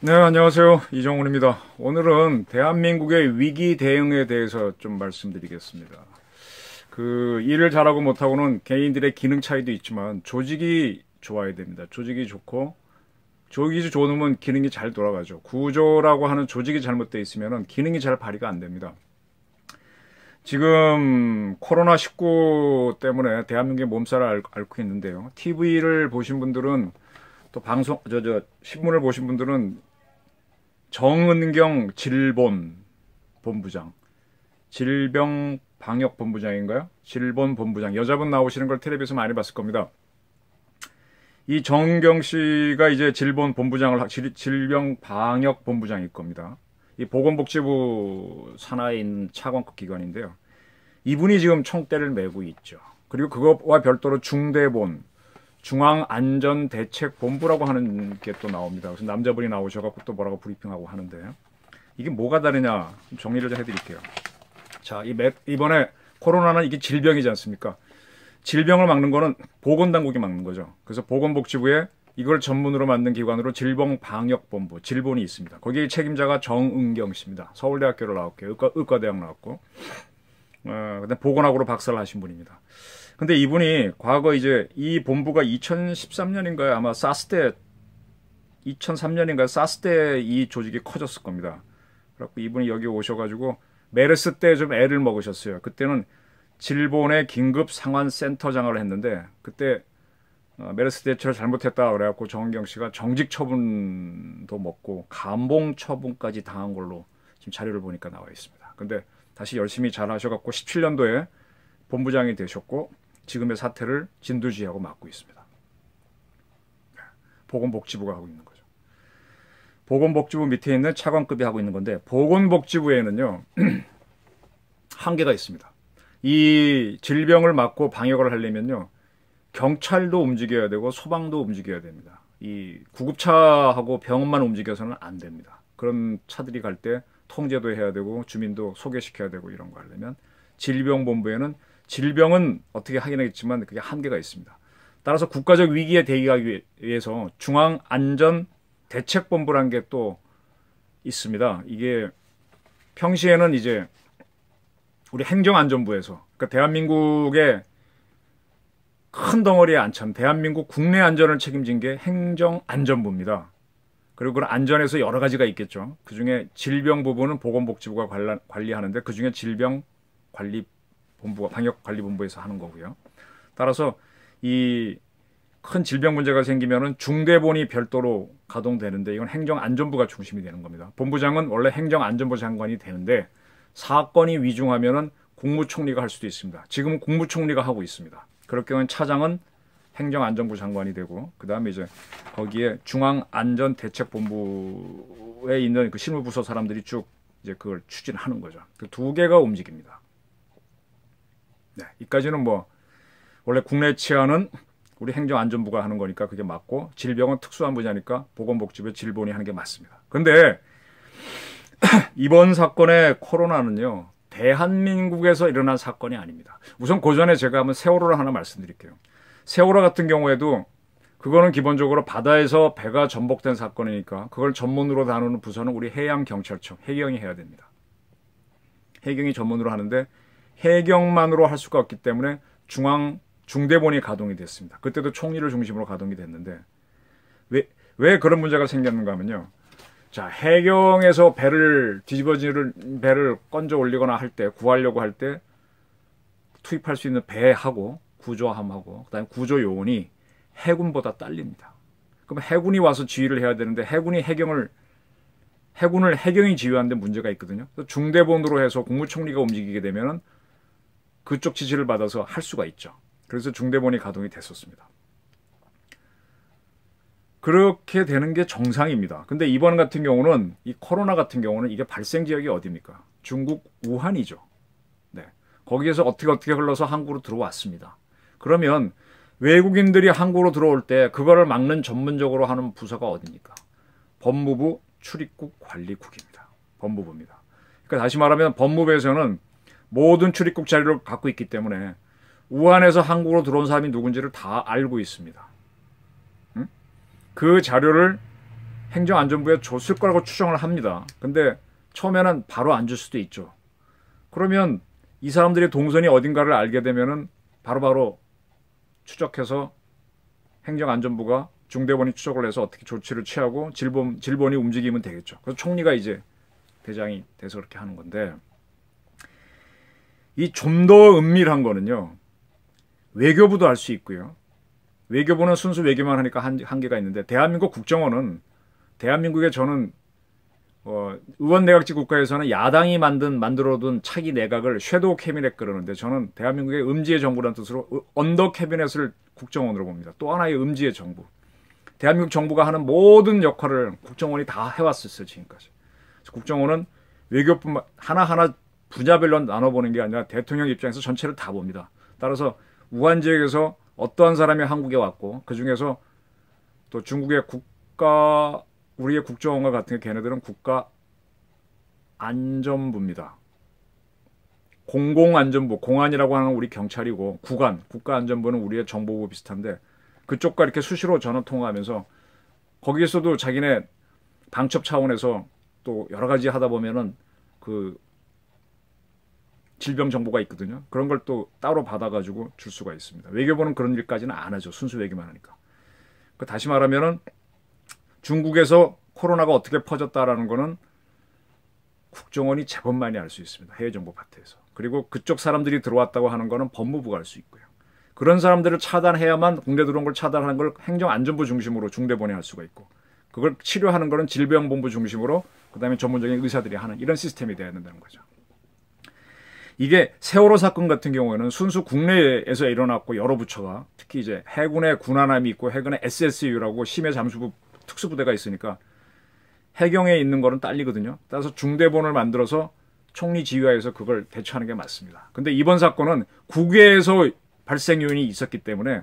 네, 안녕하세요. 이정훈입니다. 오늘은 대한민국의 위기 대응에 대해서 좀 말씀드리겠습니다. 일을 잘하고 못하고는 개인들의 기능 차이도 있지만 조직이 좋아야 됩니다. 조직이 좋고, 조직이 좋으면 기능이 잘 돌아가죠. 구조라고 하는 조직이 잘못되어 있으면 기능이 잘 발휘가 안 됩니다. 지금 코로나19 때문에 대한민국의 몸살을 앓고 있는데요. TV를 보신 분들은 또 신문을 보신 분들은 정은경 질본 본부장, 질병방역본부장인가요? 질본 본부장, 여자분 나오시는 걸 텔레비에서 많이 봤을 겁니다. 이 정은경 씨가 이제 질병방역본부장일 겁니다. 이 보건복지부 산하에 있는 차관급 기관인데요. 이분이 지금 총대를 메고 있죠. 그리고 그것과 별도로 중앙안전대책본부라고 하는 게 또 나옵니다. 그래서 남자분이 나오셔갖고 또 뭐라고 브리핑하고 하는데, 이게 뭐가 다르냐 좀 정리를 좀 해드릴게요. 자, 이번에 코로나는 이게 질병이지 않습니까? 질병을 막는 거는 보건당국이 막는 거죠. 그래서 보건복지부에 이걸 전문으로 만든 기관으로 질병방역본부, 질본이 있습니다. 거기에 책임자가 정은경 씨입니다. 서울대학교를 나왔고요. 의과대학 나왔고, 그다음 보건학으로 박사를 하신 분입니다. 근데 이분이 과거 이제 이 본부가 2013년인가요? 아마 사스 때, 2003년인가요? 사스 때 이 조직이 커졌을 겁니다. 그래갖고 이분이 여기 오셔가지고 메르스 때 좀 애를 먹으셨어요. 그때는 질본의 긴급 상환센터장을 했는데, 그때 메르스 대처를 잘못했다 그래갖고 정은경 씨가 정직 처분도 먹고 감봉 처분까지 당한 걸로 지금 자료를 보니까 나와 있습니다. 근데 다시 열심히 잘 하셔갖고 17년도에 본부장이 되셨고 지금의 사태를 진두지휘하고 맡고 있습니다. 보건복지부가 하고 있는 거죠. 보건복지부 밑에 있는 차관급이 하고 있는 건데, 보건복지부에는요 한계가 있습니다. 이 질병을 막고 방역을 하려면요 경찰도 움직여야 되고 소방도 움직여야 됩니다. 이 구급차하고 병원만 움직여서는 안 됩니다. 그런 차들이 갈 때 통제도 해야 되고 주민도 소개시켜야 되고 이런 거 하려면 질병본부에는 질병은 어떻게 하긴 하겠지만 그게 한계가 있습니다. 따라서 국가적 위기에 대응하기 위해서 중앙안전대책본부라는 게 또 있습니다. 이게 평시에는 이제 우리 행정안전부에서, 그러니까 대한민국의 큰 덩어리에 앉힌 대한민국 국내 안전을 책임진 게 행정안전부입니다. 그리고 그 안전에서 여러 가지가 있겠죠. 그중에 질병 부분은 보건복지부가 관리하는데 그중에 질병관리본부가 방역관리본부에서 하는 거고요. 따라서 이 큰 질병 문제가 생기면은 중대본이 별도로 가동되는데 이건 행정안전부가 중심이 되는 겁니다. 본부장은 원래 행정안전부 장관이 되는데 사건이 위중하면은 국무총리가 할 수도 있습니다. 지금은 국무총리가 하고 있습니다. 그럴 경우는 차장은 행정안전부 장관이 되고, 그 다음에 이제 거기에 중앙안전대책본부에 있는 그 실무부서 사람들이 쭉 이제 그걸 추진하는 거죠. 그 두 개가 움직입니다. 네, 이까지는 뭐 원래 국내 치안은 우리 행정안전부가 하는 거니까 그게 맞고, 질병은 특수한 분야니까 보건복지부의 질본이 하는 게 맞습니다. 근데 이번 사건의 코로나는요 대한민국에서 일어난 사건이 아닙니다. 우선 그 전에 제가 한번 세월호를 하나 말씀드릴게요. 세월호 같은 경우에도 그거는 기본적으로 바다에서 배가 전복된 사건이니까 그걸 전문으로 다루는 부서는 우리 해양경찰청, 해경이 해야 됩니다. 해경이 전문으로 하는데 해경만으로 할 수가 없기 때문에 중대본이 가동이 됐습니다. 그때도 총리를 중심으로 가동이 됐는데 왜 그런 문제가 생겼는가 하면요. 자, 해경에서 배를 건져 올리거나 할 때, 구하려고 할 때 투입할 수 있는 배하고 구조함하고 그다음에 구조 요원이 해군보다 딸립니다. 그럼 해군이 와서 지휘를 해야 되는데 해군을 해경이 지휘하는데 문제가 있거든요. 중대본으로 해서 국무총리가 움직이게 되면은 그쪽 지시를 받아서 할 수가 있죠. 그래서 중대본이 가동이 됐었습니다. 그렇게 되는 게 정상입니다. 근데 이번 같은 경우는 이 코로나 같은 경우는 이게 발생 지역이 어디입니까? 중국 우한이죠. 네. 거기에서 어떻게 흘러서 한국으로 들어왔습니다. 그러면 외국인들이 한국으로 들어올 때 그거를 막는 전문적으로 하는 부서가 어디입니까? 법무부 출입국 관리국입니다. 법무부입니다. 그러니까 다시 말하면 법무부에서는 모든 출입국 자료를 갖고 있기 때문에 우한에서 한국으로 들어온 사람이 누군지를 다 알고 있습니다. 그 자료를 행정안전부에 줬을 거라고 추정을 합니다. 근데 처음에는 바로 안 줄 수도 있죠. 그러면 이 사람들의 동선이 어딘가를 알게 되면은 바로바로 추적해서 행정안전부가 중대본이 추적을 해서 어떻게 조치를 취하고 질본이 움직이면 되겠죠. 그래서 총리가 이제 대장이 돼서 그렇게 하는 건데, 이 좀 더 은밀한 거는요, 외교부도 할 수 있고요. 외교부는 순수 외교만 하니까 한계가 있는데, 대한민국 국정원은 대한민국의 저는 의원 내각제 국가에서는 야당이 만들어둔 차기 내각을 섀도우 캐비넷 그러는데, 저는 대한민국의 음지의 정부라는 뜻으로 언더 캐비넷을 국정원으로 봅니다. 또 하나의 음지의 정부. 대한민국 정부가 하는 모든 역할을 국정원이 다 해왔었어요, 지금까지. 국정원은 외교뿐만 하나하나 분야별로 나눠보는 게 아니라 대통령 입장에서 전체를 다 봅니다. 따라서 우한 지역에서 어떠한 사람이 한국에 왔고, 그 중에서 또 중국의 우리의 국정원과 같은 걔네들은 국가안전부입니다. 공공안전부, 공안이라고 하는 우리 경찰이고, 국가안전부는 우리의 정보부 비슷한데, 그쪽과 이렇게 수시로 전화 통화하면서 거기에서도 자기네 방첩 차원에서 또 여러 가지 하다 보면은 그 질병 정보가 있거든요. 그런 걸 또 따로 받아가지고 줄 수가 있습니다. 외교부는 그런 일까지는 안 하죠. 순수 외교만 하니까. 다시 말하면은 중국에서 코로나가 어떻게 퍼졌다라는 거는 국정원이 제법 많이 알 수 있습니다. 해외정보 파트에서. 그리고 그쪽 사람들이 들어왔다고 하는 거는 법무부가 알 수 있고요. 그런 사람들을 차단해야만 국내 들어온 걸 차단하는 걸 행정안전부 중심으로 중대본이 할 수가 있고, 그걸 치료하는 거는 질병본부 중심으로 그다음에 전문적인 의사들이 하는 이런 시스템이 돼야 된다는 거죠. 이게 세월호 사건 같은 경우에는 순수 국내에서 일어났고, 여러 부처가 특히 이제 해군의 군함이 있고 해군의 SSU라고 심해잠수부 특수부대가 있으니까 해경에 있는 거는 딸리거든요. 따라서 중대본을 만들어서 총리 지휘하에서 그걸 대처하는 게 맞습니다. 근데 이번 사건은 국외에서 발생 요인이 있었기 때문에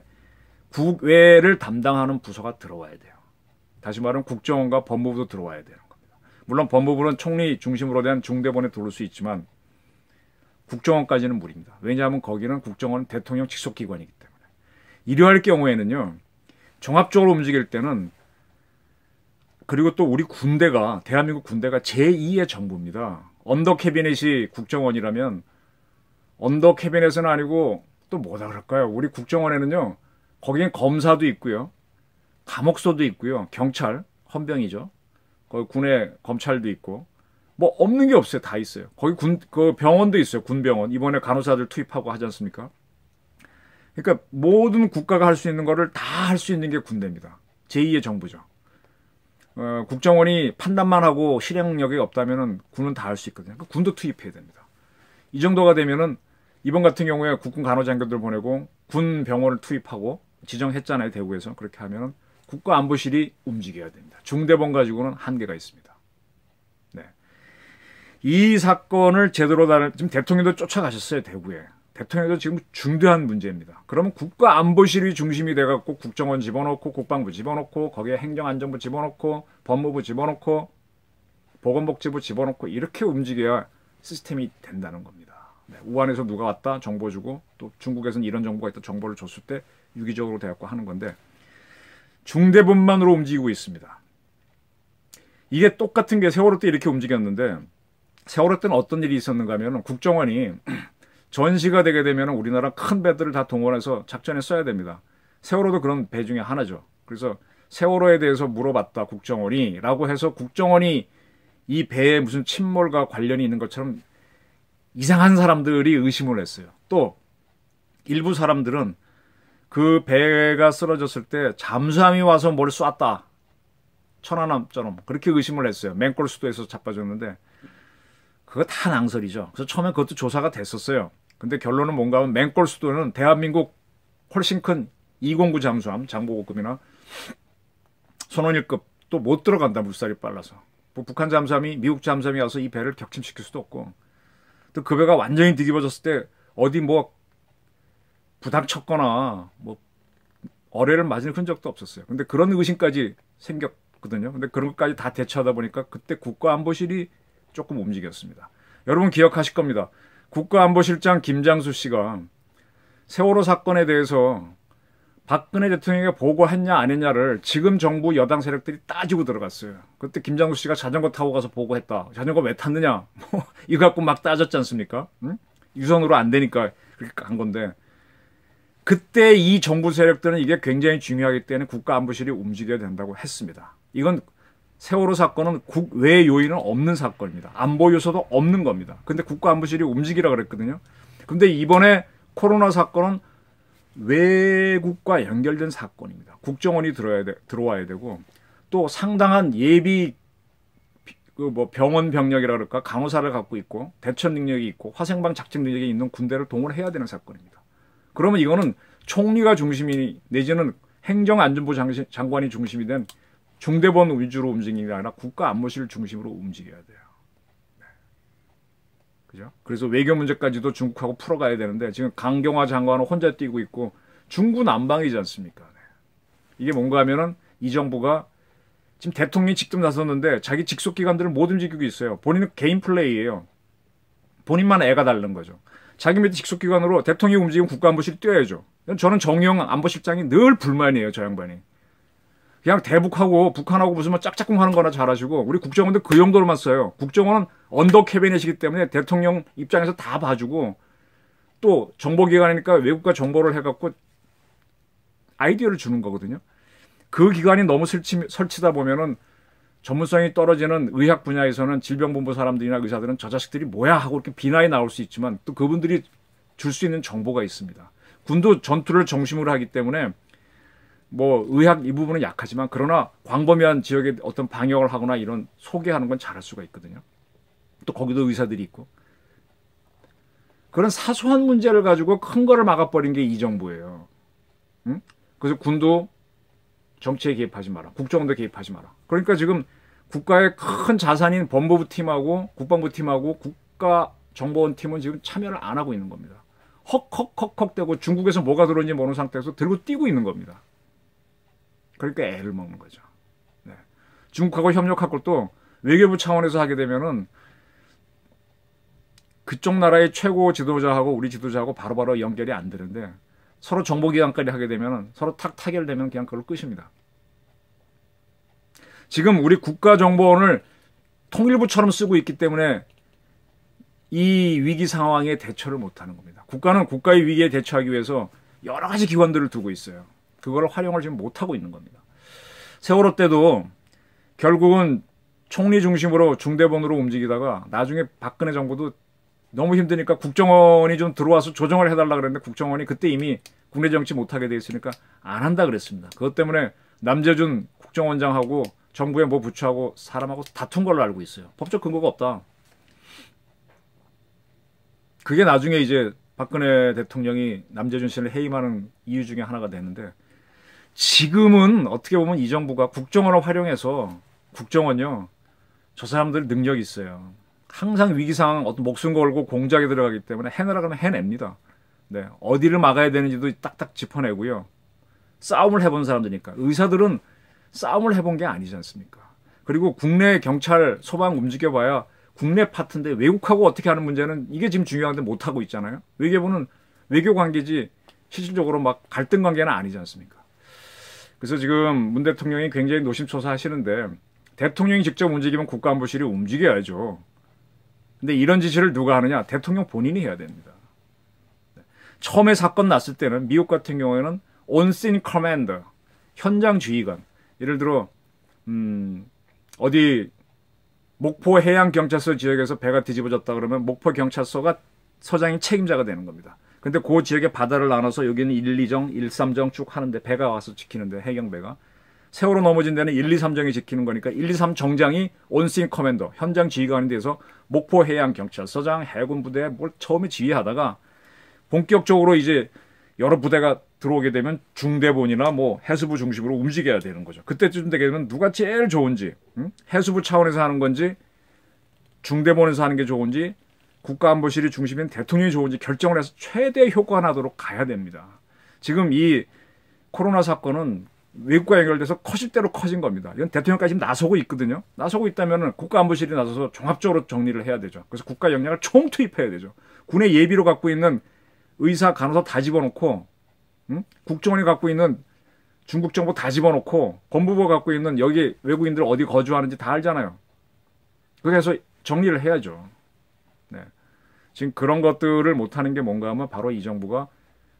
국외를 담당하는 부서가 들어와야 돼요. 다시 말하면 국정원과 법무부도 들어와야 되는 겁니다. 물론 법무부는 총리 중심으로 된 중대본에 들어올 수 있지만 국정원까지는 무리입니다. 왜냐하면 거기는 국정원 대통령 직속기관이기 때문에. 이러할 경우에는요, 종합적으로 움직일 때는, 그리고 또 우리 군대가, 대한민국 군대가 제2의 정부입니다. 언더 캐비넷이 국정원이라면 언더 캐비넷은 아니고 또 뭐라 그럴까요? 우리 국정원에는요, 거기엔 검사도 있고요, 감옥소도 있고요, 경찰, 헌병이죠. 거기 군에 검찰도 있고, 뭐 없는 게 없어요. 다 있어요. 거기 그 병원도 있어요. 군병원. 이번에 간호사들 투입하고 하지 않습니까? 그러니까 모든 국가가 할 수 있는 거를 다 할 수 있는 게 군대입니다. 제2의 정부죠. 국정원이 판단만 하고 실행력이 없다면은 군은 다 할 수 있거든요. 그러니까 군도 투입해야 됩니다. 이 정도가 되면은 이번 같은 경우에 국군 간호장교들 보내고 군 병원을 투입하고 지정했잖아요. 대구에서. 그렇게 하면은 국가안보실이 움직여야 됩니다. 중대본 가지고는 한계가 있습니다. 네. 이 사건을 제대로 지금 대통령도 쫓아가셨어요. 대구에. 대통령도 지금 중대한 문제입니다. 그러면 국가안보실이 중심이 돼갖고 국정원 집어넣고 국방부 집어넣고 거기에 행정안전부 집어넣고 법무부 집어넣고 보건복지부 집어넣고 이렇게 움직여야 시스템이 된다는 겁니다. 네. 우한에서 누가 왔다 정보 주고 또 중국에서는 이런 정보가 있다 정보를 줬을 때 유기적으로 돼갖고 하는 건데 중대본만으로 움직이고 있습니다. 이게 똑같은 게 세월호 때 이렇게 움직였는데 세월호 때는 어떤 일이 있었는가 하면 국정원이 전시가 되게 되면 우리나라 큰 배들을 다 동원해서 작전에 써야 됩니다. 세월호도 그런 배 중에 하나죠. 그래서 세월호에 대해서 물어봤다 국정원이 라고 해서 국정원이 이 배에 무슨 침몰과 관련이 있는 것처럼 이상한 사람들이 의심을 했어요. 또 일부 사람들은 그 배가 쓰러졌을 때 잠수함이 와서 뭘 쐈다. 천안함처럼 그렇게 의심을 했어요. 맹골 수도에서 자빠졌는데 그거 다 낭설이죠. 그래서 처음에 그것도 조사가 됐었어요. 근데 결론은 뭔가 하면 맹골 수도는 대한민국 훨씬 큰 209 잠수함, 장보고급이나 손원일급 또 못 들어간다. 물살이 빨라서. 뭐 북한 잠수함이 미국 잠수함이 와서 이 배를 격침시킬 수도 없고 또 그 배가 완전히 뒤집어졌을 때 어디 뭐 부닥쳤거나 뭐 어뢰를 맞은 흔적도 없었어요. 근데 그런 의심까지 생겼거든요. 근데 그런 것까지 다 대처하다 보니까 그때 국가안보실이 조금 움직였습니다. 여러분 기억하실 겁니다. 국가안보실장 김장수 씨가 세월호 사건에 대해서 박근혜 대통령에게 보고했냐 안 했냐를 지금 정부 여당 세력들이 따지고 들어갔어요. 그때 김장수 씨가 자전거 타고 가서 보고했다. 자전거 왜 탔느냐? 뭐 이거 갖고 막 따졌지 않습니까? 응? 유선으로 안 되니까 그렇게 간 건데 그때 이 정부 세력들은 이게 굉장히 중요하기 때문에 국가안보실이 움직여야 된다고 했습니다. 이건 세월호 사건은 국외 요인은 없는 사건입니다. 안보 요소도 없는 겁니다. 근데 국가안보실이 움직이라 그랬거든요. 근데 이번에 코로나 사건은 외국과 연결된 사건입니다. 국정원이 들어와야 되고 또 상당한 예비 병원 병력이라 그럴까 간호사를 갖고 있고 대처 능력이 있고 화생방 작전 능력이 있는 군대를 동원해야 되는 사건입니다. 그러면 이거는 총리가 중심이 내지는 행정안전부 장관이 중심이 된 중대본 위주로 움직이는 게 아니라 국가안보실 중심으로 움직여야 돼요. 네. 그죠? 그래서 외교 문제까지도 중국하고 풀어가야 되는데 지금 강경화 장관은 혼자 뛰고 있고 중구난방이지 않습니까? 네. 이게 뭔가 하면은 이 정부가 지금 대통령이 직접 나섰는데 자기 직속 기관들을 못 움직이고 있어요. 본인은 개인 플레이예요. 본인만 애가 다른 거죠. 자기 밑에 직속 기관으로 대통령이 움직이면 국가안보실이 뛰어야죠. 저는 정의용 안보실장이 늘 불만이에요. 저 양반이. 그냥 대북하고 북한하고 무슨 뭐 짝짝꿍 하는 거나 잘하시고 우리 국정원도 그 정도로만 써요. 국정원은 언더 캐비넷이기 때문에 대통령 입장에서 다 봐주고 또 정보기관이니까 외국과 정보를 해갖고 아이디어를 주는 거거든요. 그 기관이 너무 설치다 보면은 전문성이 떨어지는 의학 분야에서는 질병본부 사람들이나 의사들은 저 자식들이 뭐야 하고 이렇게 비난이 나올 수 있지만 또 그분들이 줄 수 있는 정보가 있습니다. 군도 전투를 중심으로 하기 때문에 뭐 의학 이 부분은 약하지만 그러나 광범위한 지역에 어떤 방역을 하거나 이런 소개하는 건 잘할 수가 있거든요. 또 거기도 의사들이 있고 그런 사소한 문제를 가지고 큰 거를 막아버린 게 이 정부예요. 응? 그래서 군도 정치에 개입하지 마라. 국정원도 개입하지 마라. 그러니까 지금 국가의 큰 자산인 법무부 팀하고 국방부 팀하고 국가정보원 팀은 지금 참여를 안 하고 있는 겁니다. 헉헉헉헉 대고 중국에서 뭐가 들어오는지 모르는 상태에서 들고 뛰고 있는 겁니다. 그러니까 애를 먹는 거죠. 네. 중국하고 협력할 것도 외교부 차원에서 하게 되면은 그쪽 나라의 최고 지도자하고 우리 지도자하고 바로바로 연결이 안 되는데 서로 정보기관까지 하게 되면은 서로 탁 타결되면 그냥 그걸 끝입니다. 지금 우리 국가정보원을 통일부처럼 쓰고 있기 때문에 이 위기 상황에 대처를 못하는 겁니다. 국가는 국가의 위기에 대처하기 위해서 여러 가지 기관들을 두고 있어요. 그걸 활용을 지금 못하고 있는 겁니다. 세월호 때도 결국은 총리 중심으로 중대본으로 움직이다가 나중에 박근혜 정부도 너무 힘드니까 국정원이 좀 들어와서 조정을 해달라 그랬는데 국정원이 그때 이미 국내 정치 못하게 돼 있으니까 안 한다 그랬습니다. 그것 때문에 남재준 국정원장하고 정부의 뭐 부처하고 사람하고 다툰 걸로 알고 있어요. 법적 근거가 없다. 그게 나중에 이제 박근혜 대통령이 남재준 씨를 해임하는 이유 중에 하나가 됐는데 지금은 어떻게 보면 이 정부가 국정원을 활용해서 국정원요. 저 사람들 능력이 있어요. 항상 위기상황 어떤 목숨 걸고 공작에 들어가기 때문에 해내라 그러면 해냅니다. 네, 어디를 막아야 되는지도 딱딱 짚어내고요. 싸움을 해본 사람들이니까. 의사들은 싸움을 해본 게 아니지 않습니까? 그리고 국내 경찰, 소방 움직여봐야 국내 파트인데 외국하고 어떻게 하는 문제는 이게 지금 중요한데 못하고 있잖아요. 외교부는 외교 관계지 실질적으로 막 갈등 관계는 아니지 않습니까? 그래서 지금 문 대통령이 굉장히 노심초사하시는데 대통령이 직접 움직이면 국가안보실이 움직여야죠. 근데 이런 지시를 누가 하느냐? 대통령 본인이 해야 됩니다. 처음에 사건 났을 때는 미국 같은 경우에는 on-scene commander, 현장 지휘관. 예를 들어 어디 목포 해양경찰서 지역에서 배가 뒤집어졌다 그러면 목포 경찰서가 서장이 책임자가 되는 겁니다. 근데 그 지역의 바다를 나눠서 여기는 1, 2정, 1, 3정 쭉 하는데 배가 와서 지키는데 해경배가 세월호 넘어진 데는 1, 2, 3정이 지키는 거니까 1, 2, 3 정장이 온신 커맨더, 현장 지휘관이 돼서 목포 해양경찰서장, 해군부대 뭘 처음에 지휘하다가 본격적으로 이제 여러 부대가 들어오게 되면 중대본이나 뭐 해수부 중심으로 움직여야 되는 거죠. 그때쯤 되게 되면 누가 제일 좋은지, 해수부 차원에서 하는 건지, 중대본에서 하는 게 좋은지, 국가안보실이 중심인 대통령이 좋은지 결정을 해서 최대 효과 나도록 가야 됩니다. 지금 이 코로나 사건은 외국과 연결돼서 커질 대로 커진 겁니다. 이건 대통령까지 나서고 있거든요. 나서고 있다면 국가안보실이 나서서 종합적으로 정리를 해야 되죠. 그래서 국가 역량을 총투입해야 되죠. 군의 예비로 갖고 있는 의사, 간호사 다 집어넣고 응? 국정원이 갖고 있는 중국 정보 다 집어넣고 법무부가 갖고 있는 여기 외국인들 어디 거주하는지 다 알잖아요. 그래서 정리를 해야죠. 네. 지금 그런 것들을 못하는 게 뭔가 하면 바로 이 정부가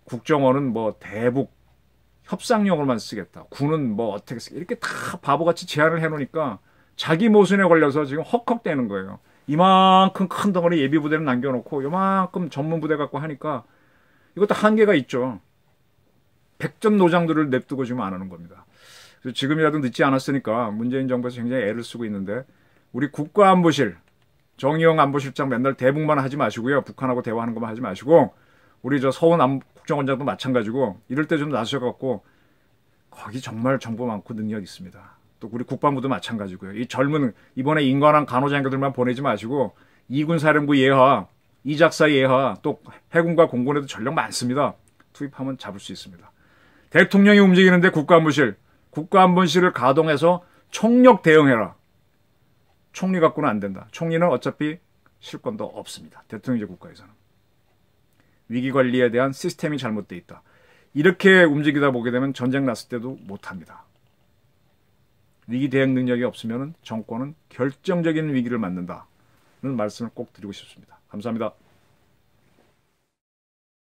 국정원은 뭐 대북 협상용으로만 쓰겠다. 군은 뭐 어떻게 쓰겠다. 이렇게 다 바보같이 제안을 해놓으니까 자기 모순에 걸려서 지금 헉헉대는 거예요. 이만큼 큰 덩어리 예비부대를 남겨놓고 요만큼 전문부대 갖고 하니까 이것도 한계가 있죠. 백전 노장들을 냅두고 지금 안 하는 겁니다. 그래서 지금이라도 늦지 않았으니까 문재인 정부에서 굉장히 애를 쓰고 있는데 우리 국가안보실 정의용 안보실장 맨날 대북만 하지 마시고요. 북한하고 대화하는 것만 하지 마시고 우리 저 서훈 국정원장도 마찬가지고 이럴 때 좀 나서셔갖고 거기 정말 정보 많고 능력 있습니다. 또 우리 국방부도 마찬가지고요. 이 젊은 이번에 인관한 간호장교들만 보내지 마시고 이군사령부 예하, 이작사 예하, 또 해군과 공군에도 전력 많습니다. 투입하면 잡을 수 있습니다. 대통령이 움직이는데 국가안보실을 가동해서 총력 대응해라. 총리 갖고는 안 된다. 총리는 어차피 실권도 없습니다. 대통령제 국가에서는. 위기관리에 대한 시스템이 잘못되어 있다. 이렇게 움직이다 보게 되면 전쟁 났을 때도 못합니다. 위기 대응 능력이 없으면 정권은 결정적인 위기를 맞는다는 말씀을 꼭 드리고 싶습니다. 감사합니다.